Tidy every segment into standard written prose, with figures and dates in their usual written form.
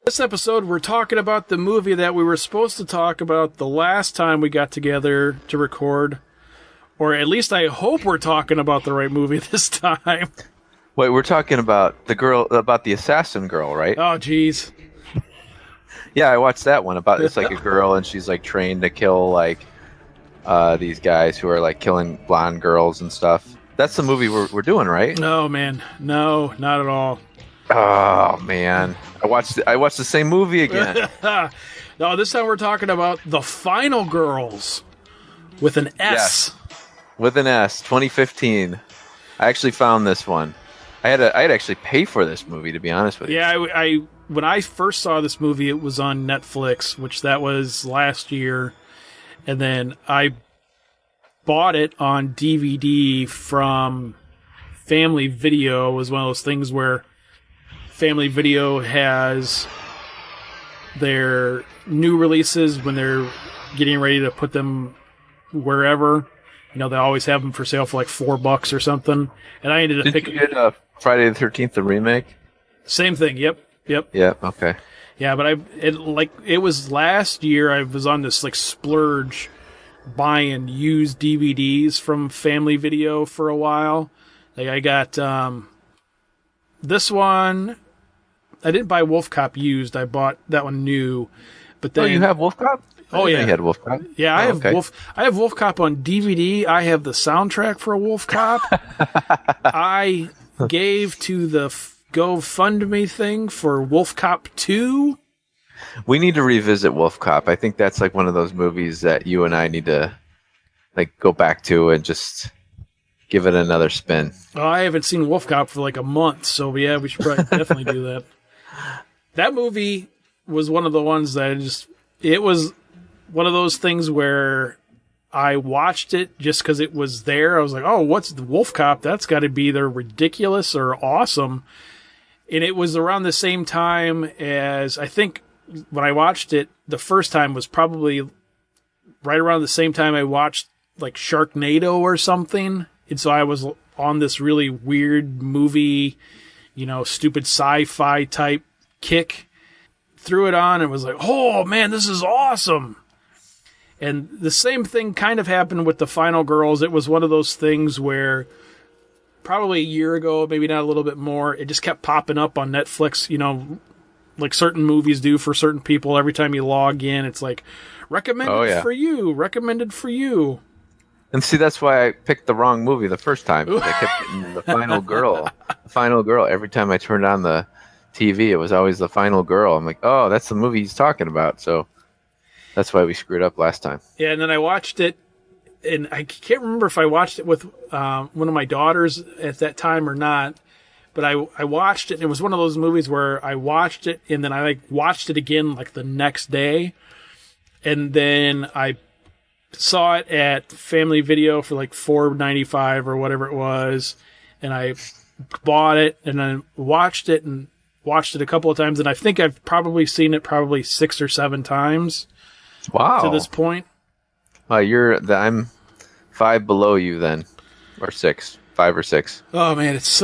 This episode, we're talking about the movie that we were supposed to talk about the last time we got together to record. Or at least I hope we're talking about the right movie this time. Wait, we're talking about the assassin girl, right? Oh, jeez. Yeah, I watched that one. It's like a girl and she's like trained to kill like these guys who are like killing blonde girls and stuff. That's the movie we're doing, right? No, man. No, not at all. Oh man, I watched the same movie again. No, this time we're talking about The Final Girls with an S. Yes. With an S, 2015. I actually found this one. I had to actually pay for this movie, to be honest with you. Yeah, I when I first saw this movie, it was on Netflix, which that was last year, and then I bought it on DVD from Family Video. It was one of those things where Family Video has their new releases when they're getting ready to put them wherever. You know, they always have them for sale for like $4 or something. And I ended up picking. Did you get Friday the 13th, the remake? Same thing. Yep. Yeah. Okay. Yeah, but it was last year. I was on this like splurge buying used DVDs from Family Video for a while. Like I got this one. I didn't buy Wolf Cop used. I bought that one new. But then, oh, you have Wolf Cop? Oh yeah, you had Wolf Cop. Yeah, I have okay. I have Wolf Cop on DVD. I have the soundtrack for Wolf Cop. I gave to the GoFundMe thing for Wolf Cop 2. We need to revisit Wolf Cop. I think that's like one of those movies that you and I need to like go back to and just give it another spin. Oh, I haven't seen Wolf Cop for like a month, so yeah, we should probably definitely do that. That movie was one of the ones that it was one of those things where I watched it just because it was there. I was like, oh, what's the Wolf Cop? That's got to be either ridiculous or awesome. And it was around the same time as, I think when I watched it, the first time was probably right around the same time I watched like Sharknado or something. And so I was on this really weird movie, stupid sci-fi type kick. Threw it on and was like, oh man, this is awesome. And the same thing kind of happened with The Final Girls. It was one of those things where probably a year ago, maybe not a little bit more, it just kept popping up on Netflix, like certain movies do for certain people. Every time you log in, it's like, recommended for you. And see, that's why I picked the wrong movie the first time. I kept getting The Final Girl. The Final Girl. Every time I turned on the TV, it was always The Final Girl. I'm like, oh, that's the movie he's talking about. So that's why we screwed up last time. Yeah, and then I watched it, and I can't remember if I watched it with one of my daughters at that time or not, but I watched it, and it was one of those movies where I watched it, and then I watched it again the next day, and then I saw it at Family Video for $4.95 or whatever it was, and I bought it, and then watched it a couple of times, and I think I've probably seen it 6 or 7 times. Wow. To this point. I'm 5 below you then, or 6, 5 or 6. Oh man, it's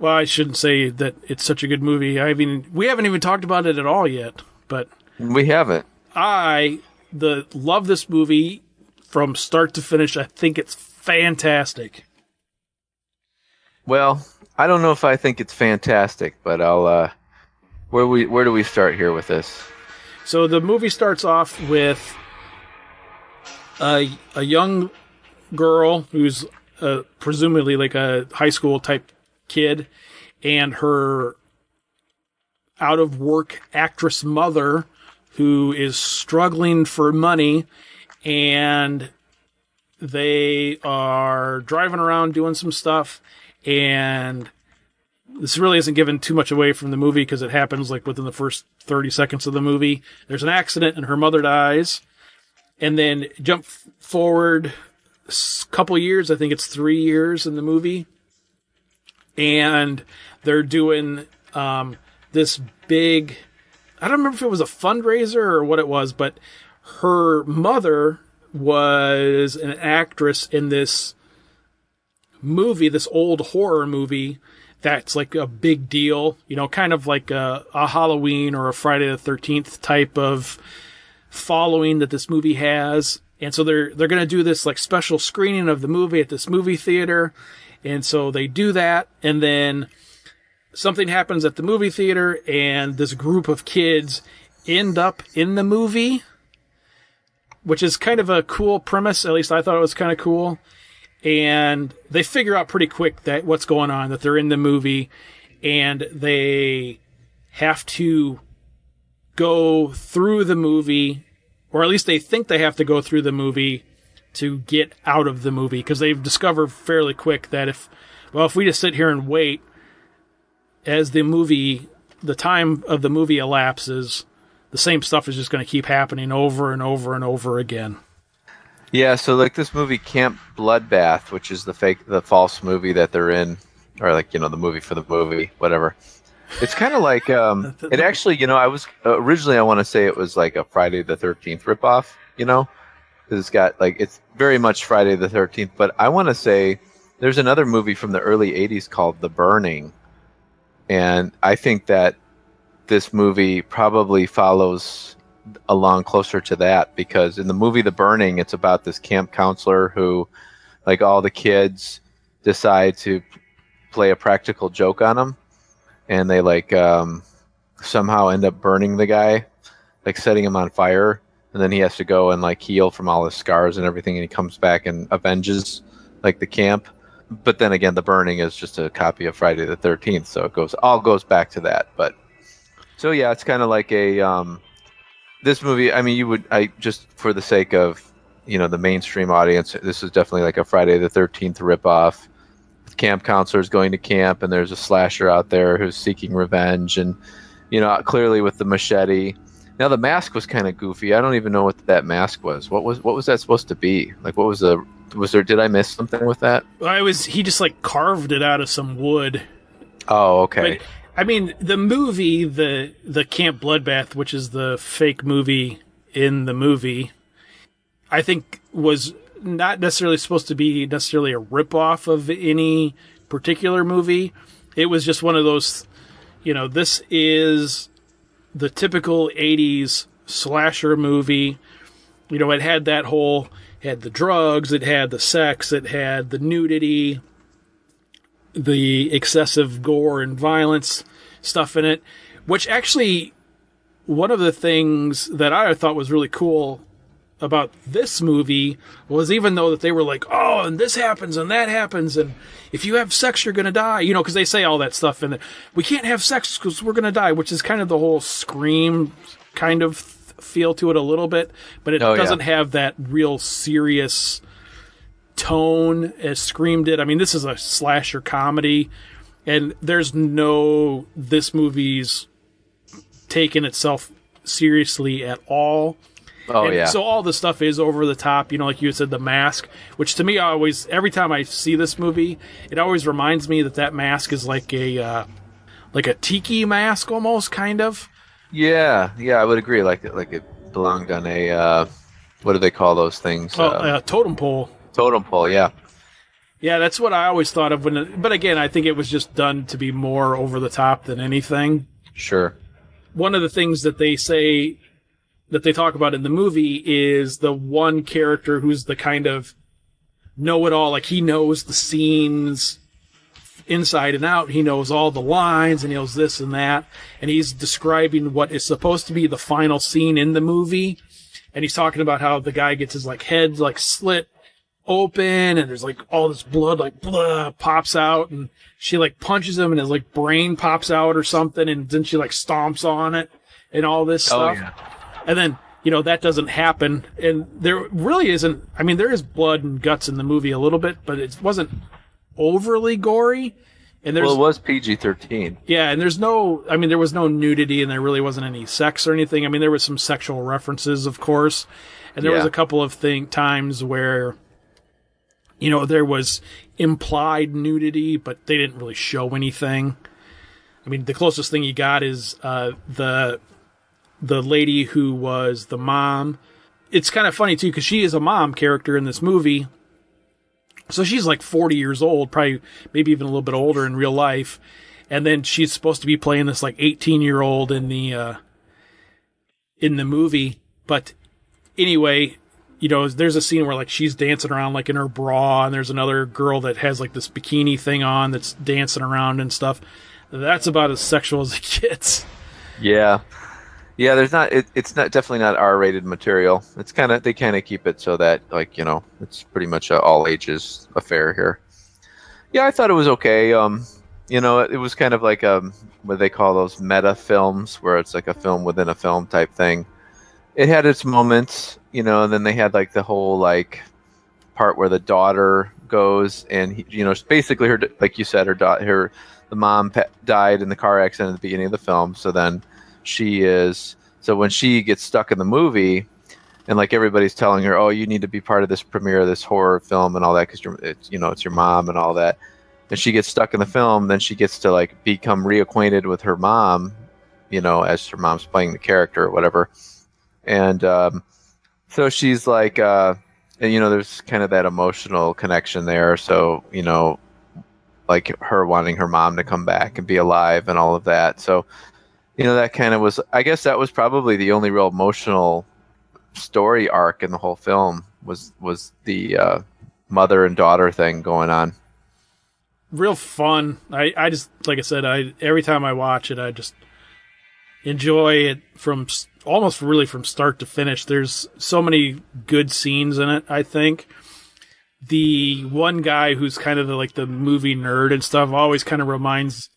I shouldn't say that it's such a good movie. We haven't even talked about it at all yet, but we haven't. I love this movie from start to finish. I think it's fantastic. Well, I don't know if I think it's fantastic, but I'll where do we start here with this? So the movie starts off with a young girl who's presumably like a high school type kid, and her out of work actress mother who is struggling for money, and they are driving around doing some stuff, and this really isn't given too much away from the movie because it happens within the first 30 seconds of the movie. There's an accident and her mother dies. And then jump forward a couple years, I think it's 3 years in the movie. And they're doing this big, I don't remember if it was a fundraiser or what it was, but her mother was an actress in this movie, this old horror movie that's like a big deal, kind of like a Halloween or a Friday the 13th type of following that this movie has. And so they're going to do this like special screening of the movie at this movie theater. And so they do that. And then something happens at the movie theater and this group of kids end up in the movie, which is kind of a cool premise. At least I thought it was kind of cool. And they figure out pretty quick that what's going on, that they're in the movie, and they have to go through the movie, or at least they think they have to go through the movie to get out of the movie, because they've discovered fairly quick that if we just sit here and wait as the time of the movie elapses, the same stuff is just going to keep happening over and over and over again. Yeah, so like this movie Camp Bloodbath, which is the false movie that they're in, or like, the movie for the movie, whatever. It's kind of like, it actually, I was, originally I want to say it was like a Friday the 13th ripoff, because it's got like, it's very much Friday the 13th, but I want to say there's another movie from the early 80s called The Burning, and I think that this movie probably follows along closer to that, because in the movie The Burning, it's about this camp counselor who, like, all the kids decide to play a practical joke on him, and they like somehow end up burning the guy, like setting him on fire, and then he has to go and like heal from all his scars and everything, and he comes back and avenges like the camp. But then again, The Burning is just a copy of Friday the 13th, so it goes back to that. But so yeah, it's kind of like a this movie, I mean, just for the sake of, the mainstream audience, this is definitely like a Friday the 13th ripoff. Camp counselors going to camp, and there's a slasher out there who's seeking revenge, and, clearly with the machete. Now, the mask was kind of goofy. I don't even know what that mask was. What was that supposed to be? Like, did I miss something with that? He just like carved it out of some wood. Oh, okay. But, I mean, the movie, the Camp Bloodbath, which is the fake movie in the movie, I think was not necessarily supposed to be necessarily a ripoff of any particular movie. It was just one of those, this is the typical 80s slasher movie. It had had the drugs, it had the sex, it had the nudity, the excessive gore and violence stuff in it, which actually, one of the things that I thought was really cool about this movie was, even though that they were like, oh, and this happens and that happens, and if you have sex, you're going to die, because they say all that stuff in there. We can't have sex because we're going to die, which is kind of the whole Scream kind of feel to it a little bit, but it doesn't have that real serious tone as Scream did. I mean, this is a slasher comedy, and this movie's taken itself seriously at all. So all the stuff is over the top, like you said, the mask, which to me every time I see this movie, it always reminds me that mask is like a tiki mask almost, kind of. Yeah, I would agree. Like it belonged on a what do they call those things? Totem pole. Totem pole, yeah. Yeah, that's what I always thought of but again, I think it was just done to be more over the top than anything. Sure. One of the things that they say that they talk about in the movie is the one character who's the kind of know-it-all, like he knows the scenes inside and out. He knows all the lines, and he knows this and that, and he's describing what is supposed to be the final scene in the movie, and he's talking about how the guy gets his like head like slit open, and there's like all this blood like blah pops out, and she like punches him, and his like brain pops out or something, and then she like stomps on it and all this stuff. Yeah. And then, that doesn't happen. And there really isn't, I mean, there is blood and guts in the movie a little bit, but it wasn't overly gory. And it was PG-13. Yeah, and there was no nudity, and there really wasn't any sex or anything. I mean, there was some sexual references, of course. And there was a couple of times where, there was implied nudity, but they didn't really show anything. I mean, the closest thing you got is the lady who was the mom. It's kind of funny, too, because she is a mom character in this movie. So she's like 40 years old, probably maybe even a little bit older in real life. And then she's supposed to be playing this like 18-year-old in the movie. But anyway, there's a scene where like she's dancing around like in her bra, and there's another girl that has like this bikini thing on that's dancing around and stuff. That's about as sexual as it gets. Yeah. Yeah, it's not definitely not R-rated material. They kind of keep it so that like, it's pretty much a all ages affair here. Yeah, I thought it was okay. It was kind of like what they call those meta films, where it's like a film within a film type thing. It had its moments, and then they had like the whole like part where the daughter goes and basically her, like you said, the mom died in the car accident at the beginning of the film. So then so when she gets stuck in the movie, and like everybody's telling her, oh, you need to be part of this premiere of this horror film and all that because it's your mom and all that, and she gets stuck in the film, then she gets to like become reacquainted with her mom, as her mom's playing the character or whatever, and so she's like, and there's kind of that emotional connection there. So like her wanting her mom to come back and be alive and all of that. So. That kind of was, I guess that was probably the only real emotional story arc in the whole film was the mother and daughter thing going on. Real fun. I just, like I said, every time I watch it, I just enjoy it from almost really from start to finish. There's so many good scenes in it, I think. The one guy who's kind of the movie nerd and stuff always kind of reminds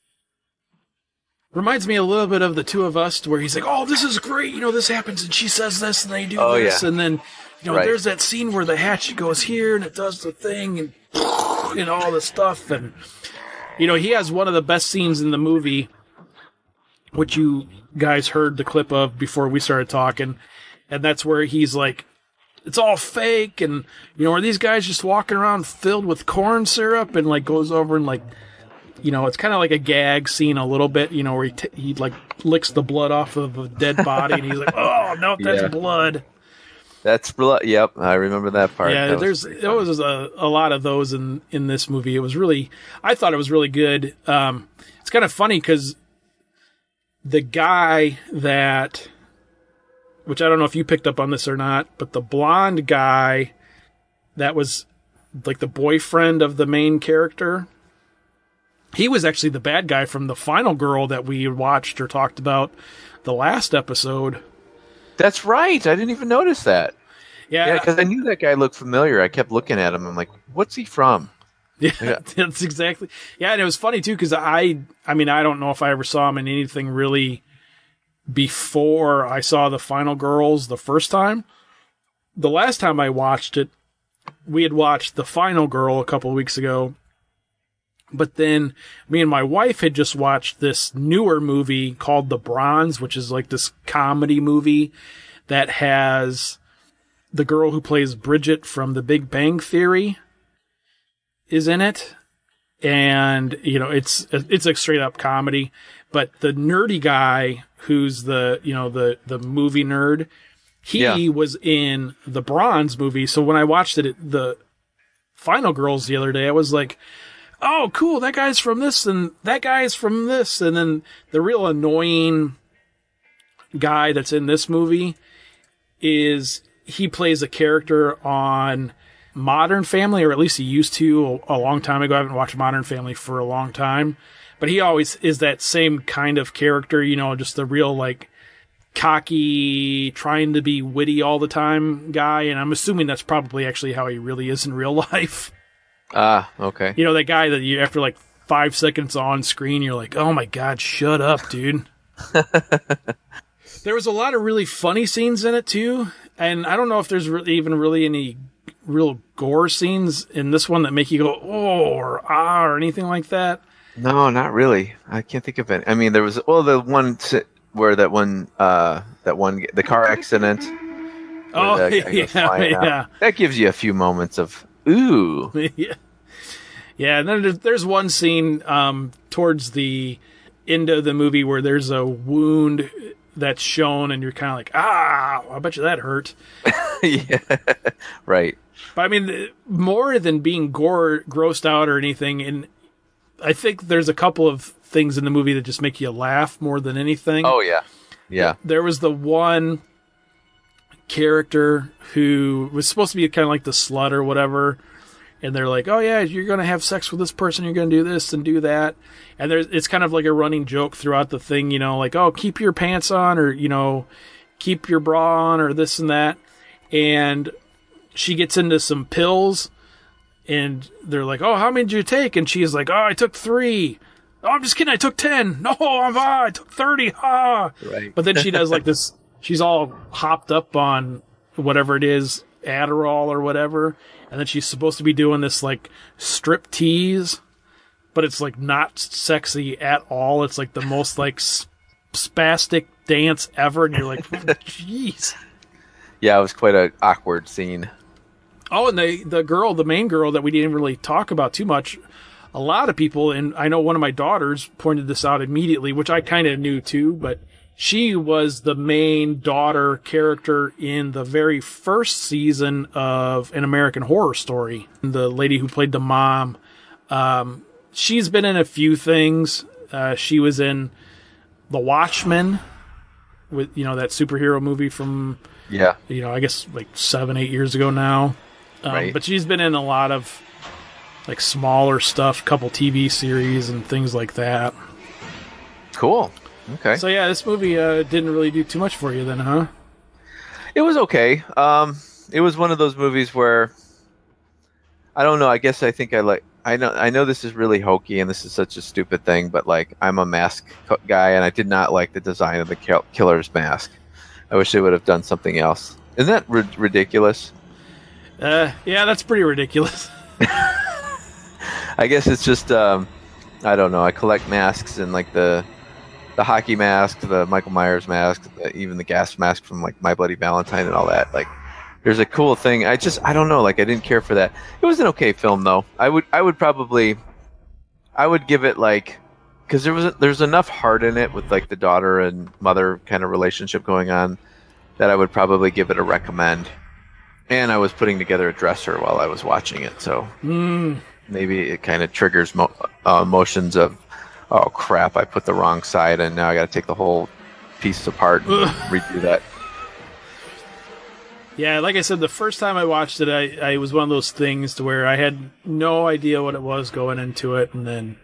me a little bit of The Two of Us, where he's like, oh, this is great, this happens, and she says this, and they do this, yeah. And then, right. There's that scene where the hatchet goes here, and it does the thing, and all the stuff, and, he has one of the best scenes in the movie, which you guys heard the clip of before we started talking, and that's where he's like, it's all fake, and, are these guys just walking around filled with corn syrup, and, like, goes over and, like, it's kind of like a gag scene a little bit, where he like licks the blood off of a dead body, and he's like, "Oh no, that's blood." That's blood. Yep, I remember that part. Yeah, there was a lot of those in this movie. I thought it was really good. It's kind of funny because the guy which I don't know if you picked up on this or not, but the blonde guy that was like the boyfriend of the main character. He was actually the bad guy from the Final Girl that we watched or talked about the last episode. That's right. I didn't even notice that. Yeah, because I knew that guy looked familiar. I kept looking at him. I'm like, what's he from? Yeah, that's exactly. Yeah, and it was funny, too, because I don't know if I ever saw him in anything really before I saw the Final Girls the first time. The last time I watched it, we had watched The Final Girl a couple of weeks ago. But then me and my wife had just watched this newer movie called The Bronze, which is like this comedy movie that has the girl who plays Bridget from The Big Bang Theory is in it. And, it's a straight up comedy, but the nerdy guy who's the movie nerd, he was in the Bronze movie. So when I watched the Final Girls the other day, I was like, oh, cool, that guy's from this, and that guy's from this. And then the real annoying guy that's in this movie he plays a character on Modern Family, or at least he used to a long time ago. I haven't watched Modern Family for a long time. But he always is that same kind of character, just the real, like, cocky, trying to be witty all the time guy. And I'm assuming that's probably actually how he really is in real life. Okay. That guy that you, after like 5 seconds on screen, you're like, oh my God, shut up, dude. There was a lot of really funny scenes in it too. And I don't know if there's even really any real gore scenes in this one that make you go, oh, or ah, or anything like that. No, not really. I can't think of it. I mean, there was, the one where the car accident. Oh, yeah. That gives you a few moments of, ooh. Yeah. Yeah, and then there's one scene towards the end of the movie where there's a wound that's shown, and you're kind of like, ah, I bet you that hurt. Yeah, right. But I mean, more than being grossed out or anything, and I think there's a couple of things in the movie that just make you laugh more than anything. Oh yeah, yeah. There was the one character who was supposed to be kind of like the slut or whatever, and they're like, oh yeah, you're going to have sex with this person, you're going to do this and do that. And it's kind of like a running joke throughout the thing, you know, like, oh, keep your pants on, or, you know, keep your bra on, or this and that. And she gets into some pills, and they're like, oh, how many did you take? And she's like, oh, I took 3. Oh, I'm just kidding, I took 10. No, I took 30. Right. But then she does like this, she's all hopped up on whatever it is, Adderall or whatever. And then she's supposed to be doing this like strip tease, but it's like not sexy at all. It's like the most like spastic dance ever. And you're like, jeez. Yeah, it was quite an awkward scene. Oh, and the main girl that we didn't really talk about too much, a lot of people, and I know one of my daughters pointed this out immediately, which I kind of knew too, but she was the main daughter character in the very first season of An American Horror Story. The lady who played the mom, she's been in a few things. She was in The Watchmen, with, you know, that superhero movie from, Yeah. you know, I guess like 7-8 years ago now. Right. But she's been in a lot of like smaller stuff, couple TV series and things like that. Cool. Okay. So yeah, this movie didn't really do too much for you then, huh? It was okay. It was one of those movies where I don't know. I guess I think I know this is really hokey and this is such a stupid thing, but like I'm a mask guy and I did not like the design of the killer's mask. I wish they would have done something else. Isn't that ridiculous? Yeah, that's pretty ridiculous. I guess it's just I don't know. I collect masks and like the hockey mask, the Michael Myers mask, even the gas mask from like My Bloody Valentine and all that. Like, there's a cool thing. I don't know. Like, I didn't care for that. It was an okay film though. I would give it like, because there's enough heart in it with like the daughter and mother kind of relationship going on that I would probably give it a recommend. And I was putting together a dresser while I was watching it, so maybe it kind of triggers emotions of, oh crap, I put the wrong side and now I got to take the whole piece apart and redo that. Yeah, like I said, the first time I watched it, I was one of those things to where I had no idea what it was going into it, and then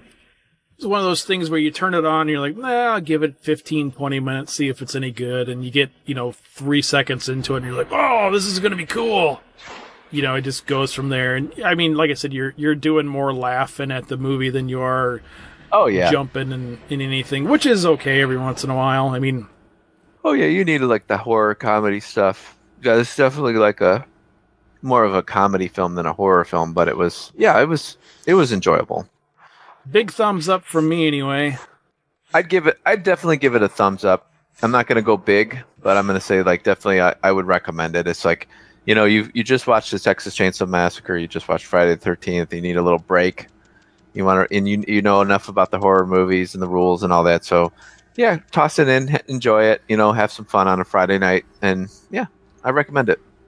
it's one of those things where you turn it on and you're like, nah, I'll give it 15, 20 minutes, see if it's any good, and you get, 3 seconds into it and you're like, oh, this is going to be cool. It just goes from there. And I mean, like I said, you're doing more laughing at the movie than you are jumping in anything, which is okay every once in a while. I mean, oh yeah, you needed like the horror comedy stuff. Yeah, it's definitely like more of a comedy film than a horror film, but it was enjoyable. Big thumbs up from me anyway. I'd definitely give it a thumbs up. I'm not going to go big, but I'm going to say like definitely I would recommend it. It's like, you just watched the Texas Chainsaw Massacre, you just watched Friday the 13th, you need a little break. You want to, and you know enough about the horror movies and the rules and all that. So, yeah, toss it in, enjoy it, have some fun on a Friday night, and yeah, I recommend it.